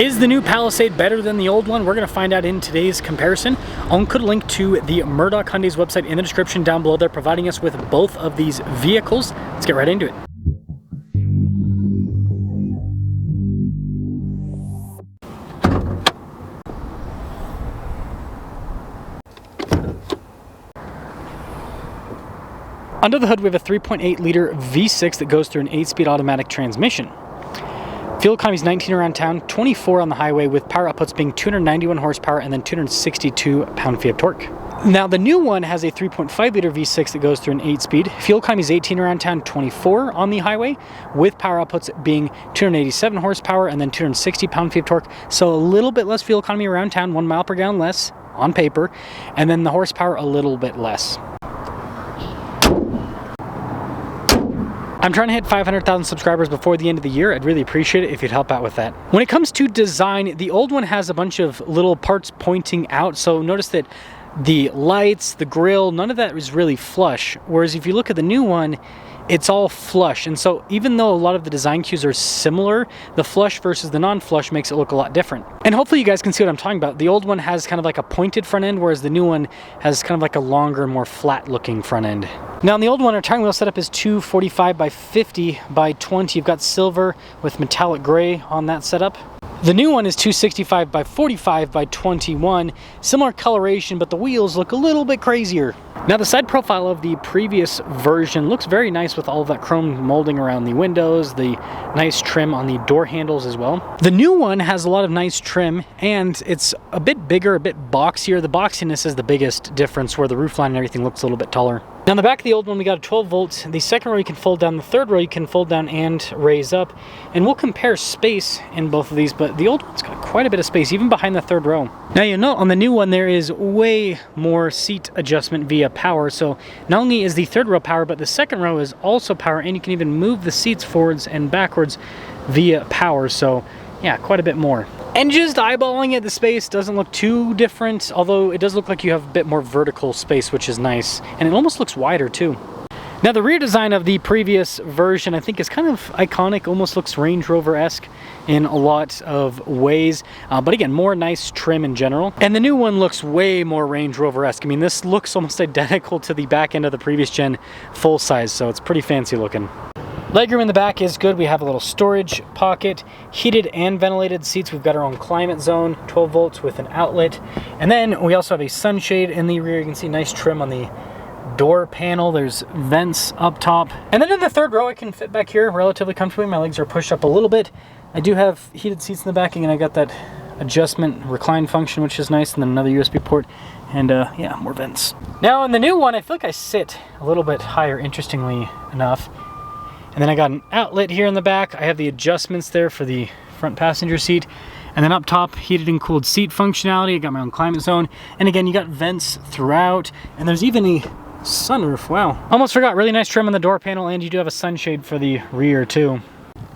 Is the new Palisade better than the old one? We're going to find out in today's comparison. I'll include a link to the Murdoch Hyundai's website in the description down below. They're providing us with both of these vehicles. Let's get right into it. Under the hood, we have a 3.8 liter V6 that goes through an 8-speed automatic transmission. Fuel economy is 19 around town, 24 on the highway, with power outputs being 291 horsepower and then 262 pound-feet of torque. Now, the new one has a 3.5 liter V6 that goes through an 8-speed. Fuel economy is 18 around town, 24 on the highway, with power outputs being 287 horsepower and then 260 pound-feet of torque. So a little bit less fuel economy around town, 1 mile per gallon less on paper, and then the horsepower a little bit less. I'm trying to hit 500,000 subscribers before the end of the year. I'd really appreciate it if you'd help out with that. When it comes to design, the old one has a bunch of little parts pointing out. So notice that the lights, the grille, none of that is really flush. Whereas if you look at the new one, it's all flush. And so even though a lot of the design cues are similar, the flush versus the non-flush makes it look a lot different. And hopefully you guys can see what I'm talking about. The old one has kind of like a pointed front end, whereas the new one has kind of like a longer, more flat looking front end. Now in the old one, our tire wheel setup is 245 by 50 by 20. You've got silver with metallic gray on that setup. The new one is 265 by 45 by 21. Similar coloration, but the wheels look a little bit crazier. Now the side profile of the previous version looks very nice with all of that chrome molding around the windows, the nice trim on the door handles as well. The new one has a lot of nice trim and it's a bit bigger, a bit boxier. The boxiness is the biggest difference, where the roofline and everything looks a little bit taller. Now on the back of the old one, we got a 12 volt. The second row you can fold down, the third row you can fold down and raise up. And we'll compare space in both of these, but the old one's got quite a bit of space, even behind the third row. Now you'll note on the new one, there is way more seat adjustment via power. So not only is the third row power, but the second row is also power, and you can even move the seats forwards and backwards via power. So yeah, quite a bit more. And just eyeballing it, the space doesn't look too different, although it does look like you have a bit more vertical space, which is nice. And it almost looks wider too. Now the rear design of the previous version I think is kind of iconic, almost looks Range Rover-esque in a lot of ways, but again, more nice trim in general. And the new one looks way more Range Rover-esque. I mean, this looks almost identical to the back end of the previous gen full size, so it's pretty fancy looking. Legroom in the back is good. We have a little storage pocket, heated and ventilated seats. We've got our own climate zone, 12 volts with an outlet. And then we also have a sunshade in the rear. You can see nice trim on the door panel. There's vents up top. And then in the third row, I can fit back here relatively comfortably. My legs are pushed up a little bit. I do have heated seats in the back, and I got that adjustment recline function, which is nice, and then another USB port, and yeah, more vents. Now in the new one, I feel like I sit a little bit higher, interestingly enough. And then I got an outlet here in the back. I have the adjustments there for the front passenger seat. And then up top, heated and cooled seat functionality. I got my own climate zone. And again, you got vents throughout. And there's even a sunroof. Wow. Almost forgot, really nice trim on the door panel. And you do have a sunshade for the rear too.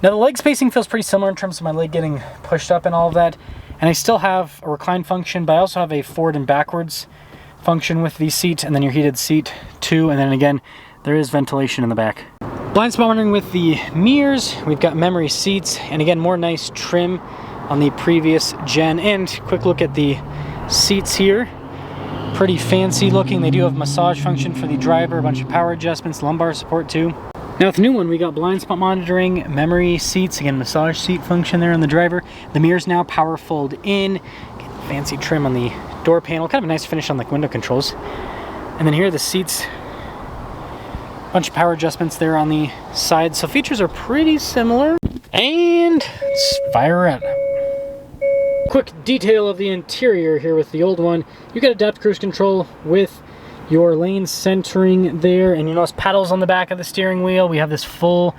Now the leg spacing feels pretty similar in terms of my leg getting pushed up and all of that. And I still have a recline function, but I also have a forward and backwards function with the seat. And then your heated seat too. And then again, there is ventilation in the back. Blind spot monitoring with the mirrors. We've got memory seats, and again, more nice trim on the previous gen. And quick look at the seats here. Pretty fancy looking. They do have massage function for the driver, a bunch of power adjustments, lumbar support too. Now with the new one, we got blind spot monitoring, memory seats, again, massage seat function there on the driver. The mirrors now power fold in. Again, fancy trim on the door panel. Kind of a nice finish on like window controls. And then here are the seats. Bunch of power adjustments there on the side, so features are pretty similar. And let's fire it up. Quick detail of the interior here with the old one. You got adaptive cruise control with your lane centering there, and you notice paddles on the back of the steering wheel. We have this full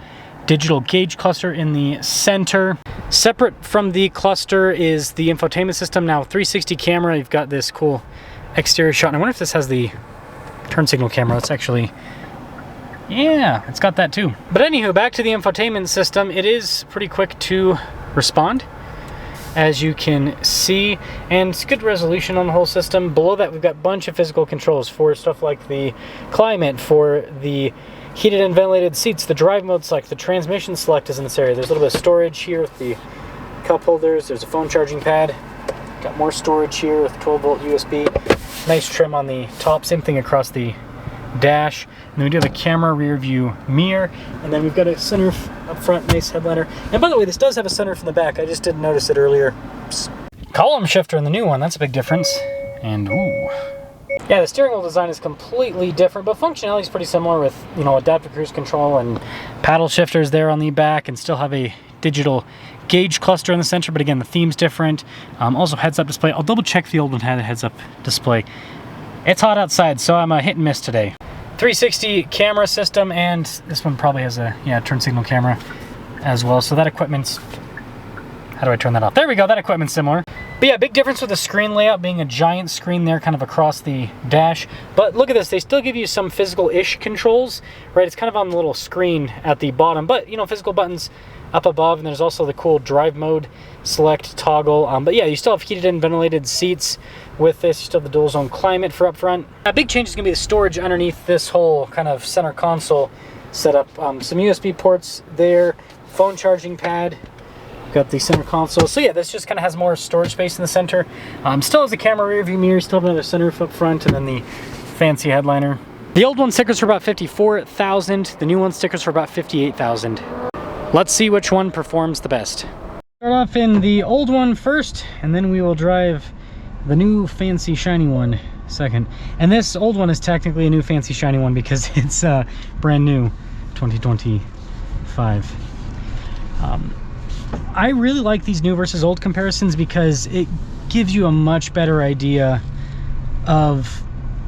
digital gauge cluster in the center. Separate from the cluster is the infotainment system. Now 360 camera, you've got this cool exterior shot. And I wonder if this has the turn signal camera. It's actually, yeah, it's got that too. But anywho, back to the infotainment system. It is pretty quick to respond, as you can see, and it's good resolution on the whole system. Below that, we've got a bunch of physical controls for stuff like the climate, for the heated and ventilated seats, the drive mode select, the transmission select is in this area. There's a little bit of storage here with the cup holders. There's a phone charging pad. Got more storage here with 12-volt USB. Nice trim on the top. Same thing across the dash. And then we do have a camera rear view mirror. And then we've got a sunroof up front, nice headliner. And by the way, this does have a sunroof in the back. I just didn't notice it earlier. Column shifter in the new one, that's a big difference. And ooh. Yeah, the steering wheel design is completely different, but functionality is pretty similar with, you know, adaptive cruise control and paddle shifters there on the back, and still have a digital gauge cluster in the center, but again, the theme's different. Also heads-up display. I'll double check the old one had a heads-up display. It's hot outside, so I'm a hit and miss today. 360 camera system, and this one probably has a, yeah, turn signal camera as well. So that equipment's, how do I turn that off? There we go, that equipment's similar. But yeah, big difference with the screen layout being a giant screen there kind of across the dash. But look at this, they still give you some physical-ish controls, right? It's kind of on the little screen at the bottom, but you know, physical buttons up above, and there's also the cool drive mode select toggle. But yeah, you still have heated and ventilated seats with this. You still have the dual zone climate for up front. A big change is gonna be the storage underneath this whole kind of center console setup. Some USB ports there, phone charging pad. Got the center console. So yeah, this just kind of has more storage space in the center. Still has a camera rear view mirror, still have another sunroof up front, and then the fancy headliner. The old one stickers for about $54,000. The new one stickers for about $58,000. Let's see which one performs the best. Start off in the old one first, and then we will drive the new fancy shiny one second. And this old one is technically a new fancy shiny one because it's brand new 2025. I really like these new versus old comparisons because it gives you a much better idea of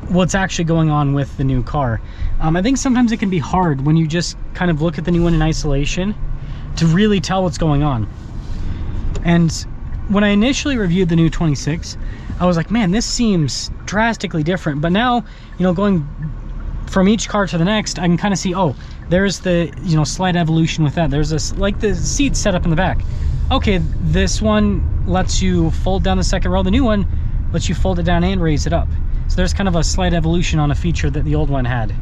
what's actually going on with the new car. I think sometimes it can be hard when you just kind of look at the new one in isolation to really tell what's going on. And when I initially reviewed the new 26, I was like, man, this seems drastically different. But now, you know, going from each car to the next, I can kind of see, oh, there's the, you know, slight evolution with that. There's this, like the seat set up in the back. Okay, this one lets you fold down the second row. The new one lets you fold it down and raise it up. So there's kind of a slight evolution on a feature that the old one had.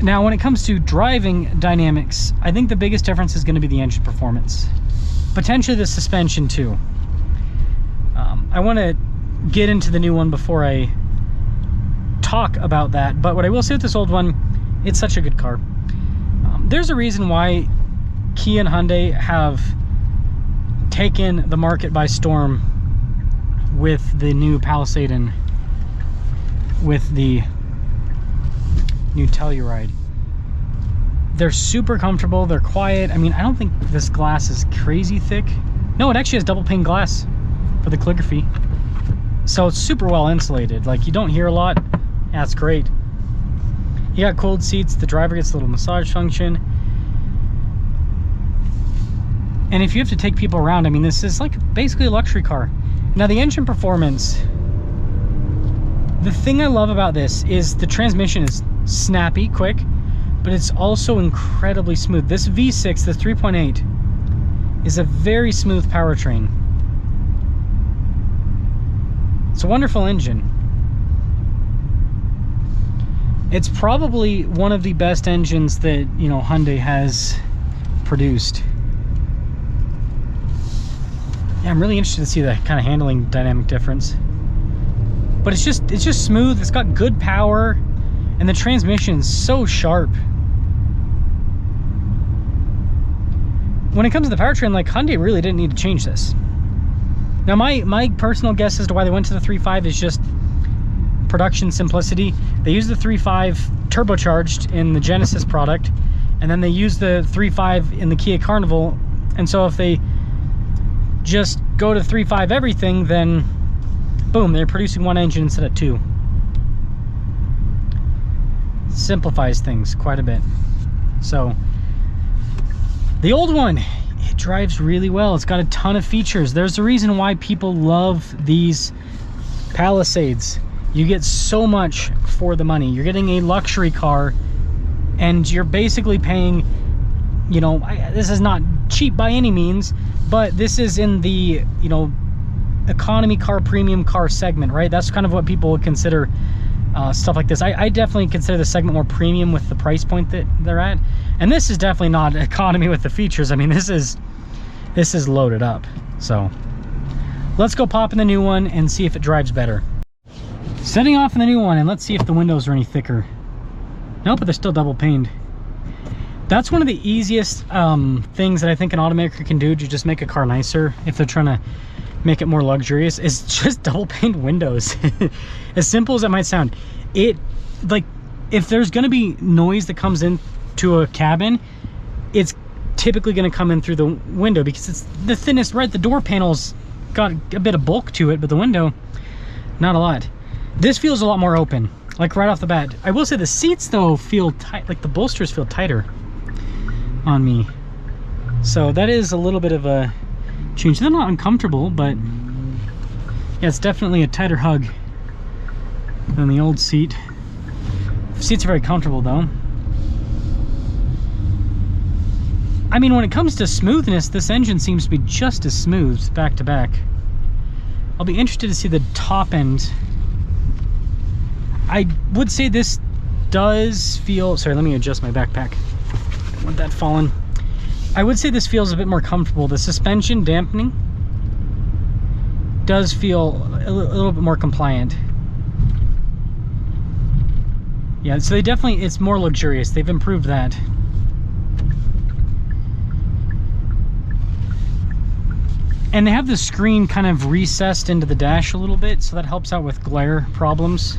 Now, when it comes to driving dynamics, I think the biggest difference is going to be the engine performance. Potentially the suspension too. I want to get into the new one before I talk about that, but what I will say with this old one, it's such a good car. There's a reason why Kia and Hyundai have taken the market by storm with the new Palisade and with the new Telluride. They're super comfortable, they're quiet. I mean, I don't think this glass is crazy thick. No, it actually has double pane glass for the calligraphy. So it's super well insulated. Like, you don't hear a lot. Yeah, it's great. You got cooled seats, the driver gets a little massage function. And if you have to take people around, I mean, this is like basically a luxury car. Now, the engine performance, the thing I love about this is the transmission is snappy, quick, but it's also incredibly smooth. This V6, the 3.8, is a very smooth powertrain. It's a wonderful engine. It's probably one of the best engines that, you know, Hyundai has produced. Yeah, I'm really interested to see the kind of handling dynamic difference. But it's just smooth, it's got good power, and the transmission is so sharp. When it comes to the powertrain, like, Hyundai really didn't need to change this. Now, my personal guess as to why they went to the 3.5 is just production simplicity. They used the 3.5 turbocharged in the Genesis product, and then they used the 3.5 in the Kia Carnival, and so if they just go to 3.5 everything, then boom, they're producing one engine instead of two. Simplifies things quite a bit. So the old one, it drives really well. It's got a ton of features. There's a reason why people love these Palisades. You get so much for the money. You're getting a luxury car, and you're basically paying, you know, this is not cheap by any means, but this is in the, you know, economy car, premium car segment, right? That's kind of what people would consider stuff like this. I definitely consider the segment more premium with the price point that they're at, and this is definitely not economy with the features. I mean, this is This is loaded up. So let's go pop in the new one and see if it drives better. Setting off in the new one, and let's see if the windows are any thicker. Nope, but they're still double paned. That's one of the easiest things that I think an automaker can do to just make a car nicer if they're trying to make it more luxurious, is just double paned windows. As simple as that might sound, it, like, if there's going to be noise that comes into a cabin, it's typically going to come in through the window because it's the thinnest, right? The door panel's got a bit of bulk to it, but the window, not a lot. This feels a lot more open, like right off the bat. I will say the seats though feel tight, like the bolsters feel tighter on me. So that is a little bit of a change. They're not uncomfortable, but yeah, it's definitely a tighter hug than the old seat. The seats are very comfortable though. I mean, when it comes to smoothness, this engine seems to be just as smooth back to back. I'll be interested to see the top end. I would say this does feel, sorry, let me adjust my backpack. Don't want that falling. I would say this feels a bit more comfortable. The suspension dampening does feel a little bit more compliant. Yeah, so they definitely, it's more luxurious. They've improved that. And they have the screen kind of recessed into the dash a little bit, so that helps out with glare problems.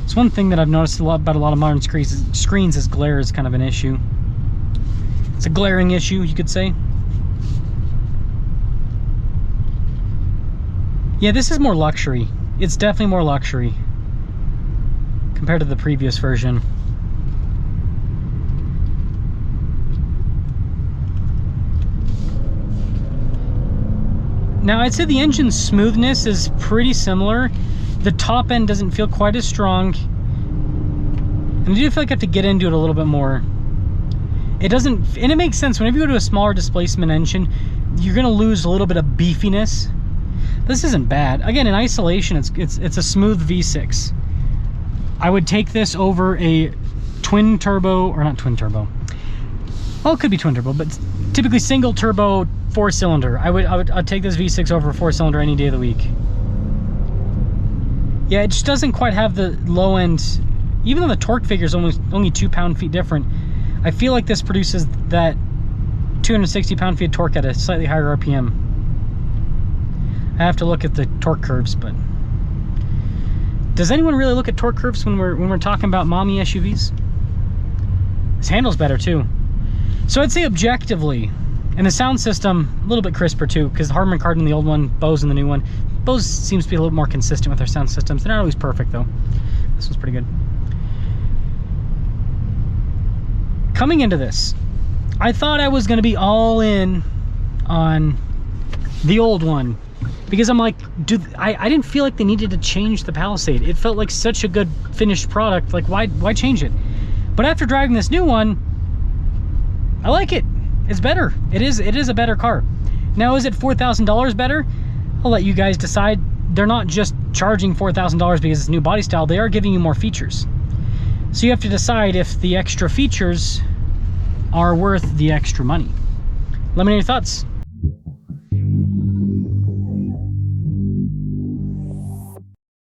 It's one thing that I've noticed about a lot of modern screens is glare is kind of an issue. It's a glaring issue, you could say. Yeah, this is more luxury. It's definitely more luxury compared to the previous version. Now, I'd say the engine smoothness is pretty similar. The top end doesn't feel quite as strong. And I do feel like I have to get into it a little bit more. It doesn't, and it makes sense. Whenever you go to a smaller displacement engine, you're gonna lose a little bit of beefiness. This isn't bad. Again, in isolation, it's a smooth V6. I would take this over a twin turbo, or not twin turbo. Well, it could be twin turbo, but typically single turbo 4-cylinder. I'd take this V6 over a 4-cylinder any day of the week. Yeah, it just doesn't quite have the low end. Even though the torque figure is only 2 pound-feet different, I feel like this produces that 260 pound-feet of torque at a slightly higher RPM. I have to look at the torque curves, but does anyone really look at torque curves when we're talking about mommy SUVs? This handle's better too. So I'd say objectively, and the sound system a little bit crisper too, because the Harman Kardon in the old one, Bose in the new one. Bose seems to be a little more consistent with their sound systems. They're not always perfect though. This one's pretty good. Coming into this, I thought I was going to be all in on the old one, because I'm like, dude, I didn't feel like they needed to change the Palisade. It felt like such a good finished product. Like, why change it? But after driving this new one, I like it. It's better. It is a better car. Now, is it $4,000 better? I'll let you guys decide. They're not just charging $4,000 because it's new body style. They are giving you more features. So you have to decide if the extra features are worth the extra money. Let me know your thoughts.